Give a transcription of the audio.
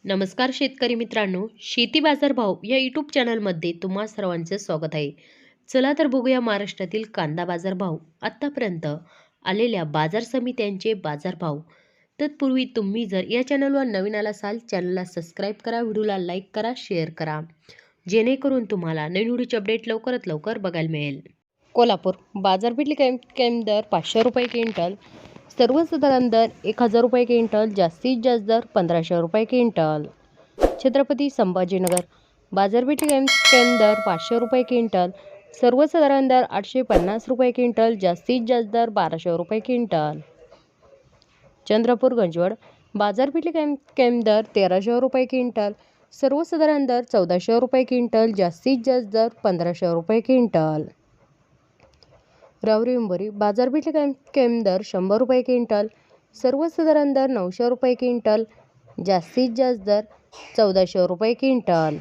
नमस्कार शेतकरी मित्रांनो, शेती बाजार भाव या यूट्यूब चॅनलमध्ये तुम्हा सर्वांचे स्वागत आहे. चला तर बघूया महाराष्ट्रातील कांदा बाजार भाव आतापर्यंत आलेल्या बाजार समित्यांचे बाजारभाव. तत्पूर्वी तुम्ही जर या चॅनलवर नवीन आला असाल, चॅनलला सबस्क्राईब करा, व्हिडिओला लाईक करा, शेअर करा, जेणेकरून तुम्हाला नवीन व्हिडिओचे अपडेट लवकरात लवकर बघायला मिळेल. कोल्हापूर बाजारपेठेतील कॅम्प दर 500 रुपये क्विंटल, सर्वसाधारण दर 1000 रुपये क्विंटल, जास्तीत जास्त दर 1500 रुपये क्विंटल. छत्रपती संभाजीनगर बाजारपेठेतील कॅम्प दर 500 रुपये क्विंटल, सर्वसाधारण दर 850 रुपये क्विंटल, जास्तीत जास्त दर 1200 रुपये क्विंटल. चंद्रपूर गंजवड बाजारपेठेतील कॅम्प दर 1300 रुपये क्विंटल, सर्वसाधारण दर 1400 रुपये क्विंटल, जास्तीत जास्त दर 1500 रुपये क्विंटल. राहुरी उंबरी बाजारपेठेतील कॅम्प दर 100 रुपये क्विंटल, सर्वसाधारण दर 900 रुपये क्विंटल, जास्तीत जास्त दर 1400 रुपये क्विंटल.